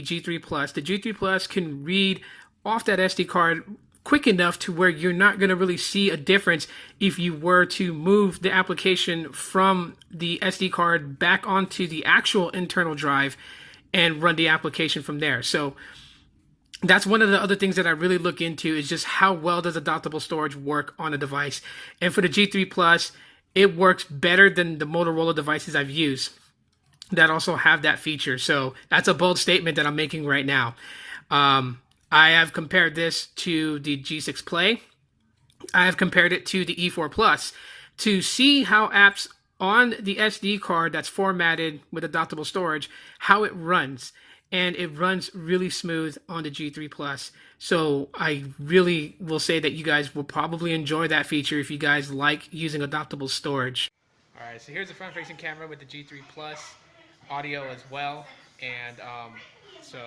G3 Plus. The G3 Plus can read off that SD card quick enough to where you're not going to really see a difference if you were to move the application from the SD card back onto the actual internal drive and run the application from there. So that's one of the other things that I really look into, is just how well does adaptable storage work on a device. And for the G3 Plus, it works better than the Motorola devices I've used that also have that feature. So that's a bold statement that I'm making right now. I have compared this to the G6 Play. I have compared it to the E4 Plus to see how apps on the SD card that's formatted with adaptable storage, how it runs. And it runs really smooth on the G3 Plus. So I really will say that you guys will probably enjoy that feature if you guys like using adaptable storage. All right, so here's the front-facing camera with the G3 Plus, audio as well. And so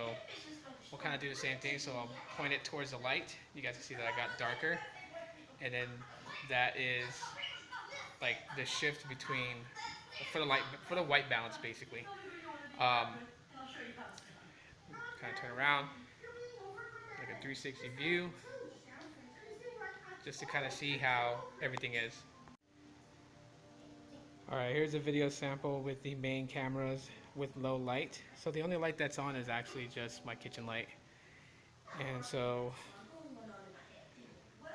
we'll kind of do the same thing. So I'll point it towards the light. You guys can see that I got darker. And then that is like the shift between, for the white balance basically. Kind of turn around, like a 360 view, just to kind of see how everything is. Alright, here's a video sample with the main cameras with low light. So the only light that's on is actually just my kitchen light. And so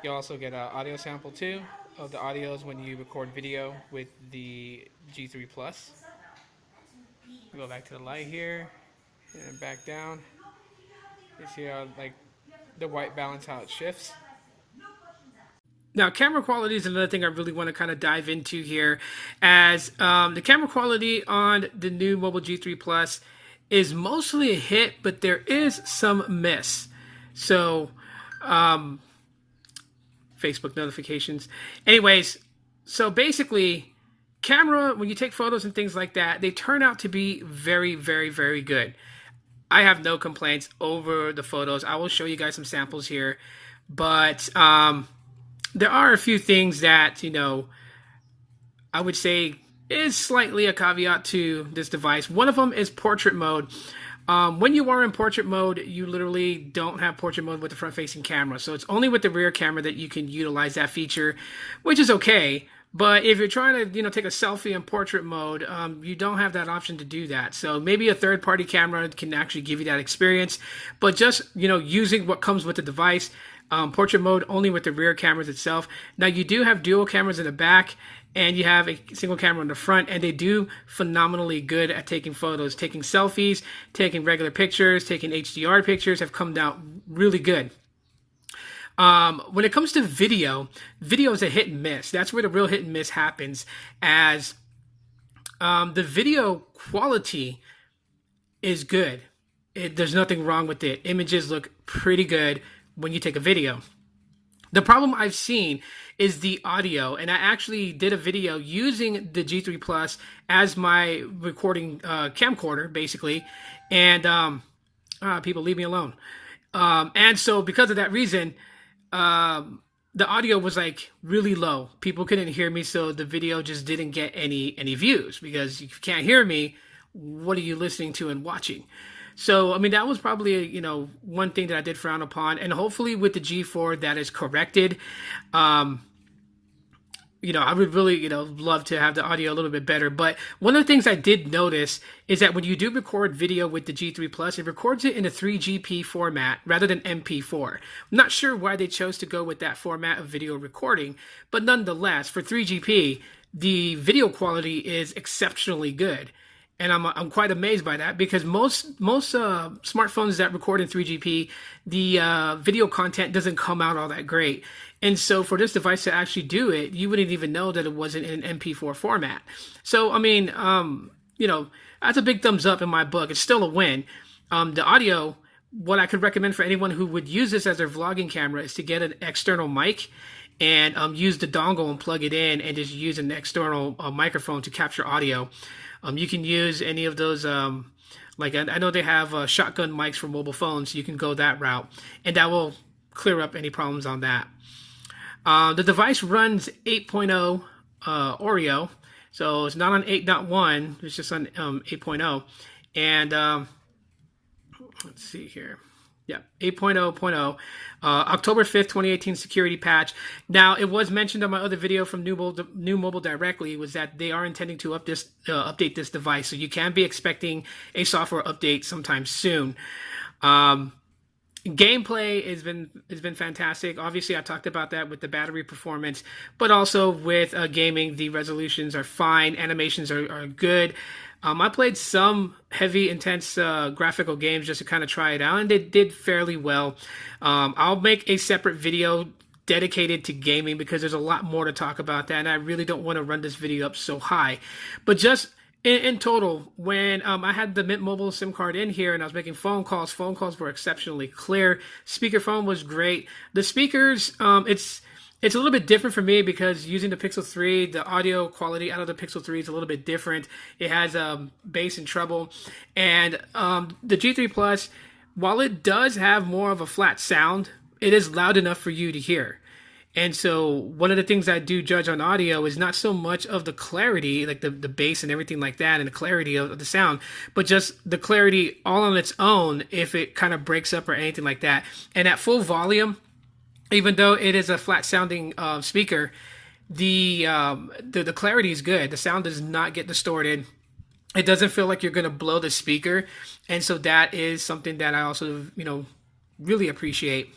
you also get an audio sample too of the audios when you record video with the G3 Plus. Go back to the light here and back down. You see how like the white balance, how it shifts. Now, camera quality is another thing I really want to kind of dive into here, as the camera quality on the new Mobile G3 Plus is mostly a hit, but there is some miss. So, Facebook notifications. Anyways, so basically, camera, when you take photos and things like that, they turn out to be very, very, very good. I have no complaints over the photos. I will show you guys some samples here, but there are a few things that, you know, I would say is slightly a caveat to this device. One of them is portrait mode. When you are in portrait mode, you literally don't have portrait mode with the front-facing camera. So it's only with the rear camera that you can utilize that feature, which is okay. But if you're trying to, take a selfie in portrait mode, you don't have that option to do that. So maybe a third-party camera can actually give you that experience. But just, using what comes with the device, portrait mode only with the rear cameras itself. Now, you do have dual cameras in the back, and you have a single camera in the front, and they do phenomenally good at taking photos, taking selfies, taking regular pictures, taking HDR pictures, have come out really good. When it comes to video is a hit and miss. That's where the real hit and miss happens, as the video quality is good. There's nothing wrong with it. Images look pretty good when you take a video. The problem I've seen is the audio, and I actually did a video using the G3 Plus as my recording camcorder, basically, and people leave me alone. And so because of that reason, the audio was like really low. People couldn't hear me, so the video just didn't get any views, because if you can't hear me, what are you listening to and watching? So, I mean, that was probably, one thing that I did frown upon. And hopefully with the G4, that is corrected. I would really, love to have the audio a little bit better. But one of the things I did notice is that when you do record video with the G3 Plus, it records it in a 3GP format rather than MP4. I'm not sure why they chose to go with that format of video recording, but nonetheless, for 3GP, the video quality is exceptionally good. And I'm quite amazed by that, because most smartphones that record in 3GP, the video content doesn't come out all that great. And so for this device to actually do it, you wouldn't even know that it wasn't in an MP4 format. So, I mean, that's a big thumbs up in my book. It's still a win. The audio, what I could recommend for anyone who would use this as their vlogging camera is to get an external mic and use the dongle and plug it in and just use an external microphone to capture audio. You can use any of those, like I know they have shotgun mics for mobile phones, so you can go that route, and that will clear up any problems on that. The device runs 8.0 Oreo, so it's not on 8.1, it's just on 8.0. And let's see here. Yeah, 8.0.0, October 5th, 2018 security patch. Now, it was mentioned on my other video from New Mobile directly was that they are intending to update this device. So you can be expecting a software update sometime soon. Gameplay has been fantastic. Obviously, I talked about that with the battery performance, but also with gaming, the resolutions are fine. Animations are good. I played some heavy, intense graphical games just to kind of try it out, and they did fairly well. I'll make a separate video dedicated to gaming because there's a lot more to talk about that, and I really don't want to run this video up so high. But just in total, when I had the Mint Mobile SIM card in here and I was making phone calls were exceptionally clear. Speakerphone was great. The speakers, it's a little bit different for me because using the Pixel 3, the audio quality out of the Pixel 3 is a little bit different. It has bass and treble. And the G3 Plus, while it does have more of a flat sound, it is loud enough for you to hear. And so one of the things I do judge on audio is not so much of the clarity, like the bass and everything like that, and the clarity of the sound, but just the clarity all on its own if it kind of breaks up or anything like that. And at full volume, even though it is a flat sounding speaker, the clarity is good. The sound does not get distorted. It doesn't feel like you're going to blow the speaker. And so that is something that I also, really appreciate.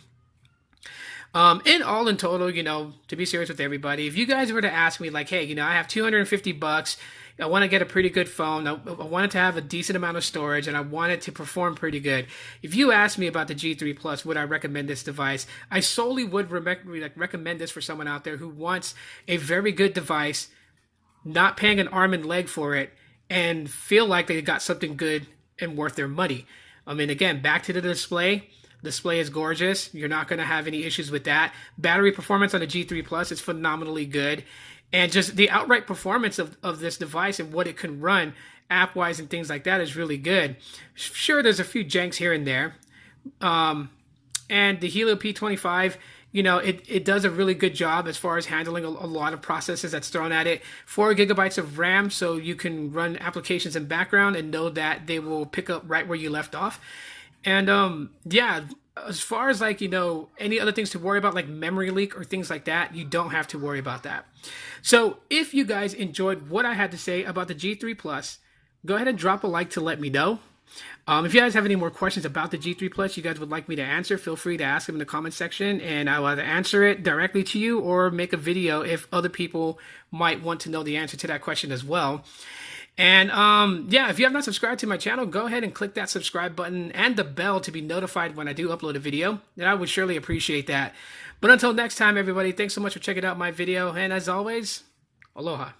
In total, to be serious with everybody, if you guys were to ask me like, hey, I have $250, I want to get a pretty good phone, I want it to have a decent amount of storage, and I want it to perform pretty good. If you ask me about the G3 Plus, would I recommend this device? I solely would recommend this for someone out there who wants a very good device, not paying an arm and leg for it, and feel like they got something good and worth their money. I mean, again, back to the display. Display is gorgeous. You're not going to have any issues with that. Battery performance on the G3 Plus is phenomenally good. And just the outright performance of this device and what it can run app-wise and things like that is really good. Sure, there's a few janks here and there. And the Helio P25, it does a really good job as far as handling a lot of processes that's thrown at it. 4 gigabytes of RAM, so you can run applications in background and know that they will pick up right where you left off. And yeah, as far as any other things to worry about, like memory leak or things like that, you don't have to worry about that. So if you guys enjoyed what I had to say about the G3 Plus, go ahead and drop a like to let me know. If you guys have any more questions about the G3 Plus you guys would like me to answer, feel free to ask them in the comment section, and I will either answer it directly to you or make a video if other people might want to know the answer to that question as well. And yeah, if you have not subscribed to my channel, go ahead and click that subscribe button and the bell to be notified when I do upload a video. And I would surely appreciate that. But until next time, everybody, thanks so much for checking out my video. And as always, aloha.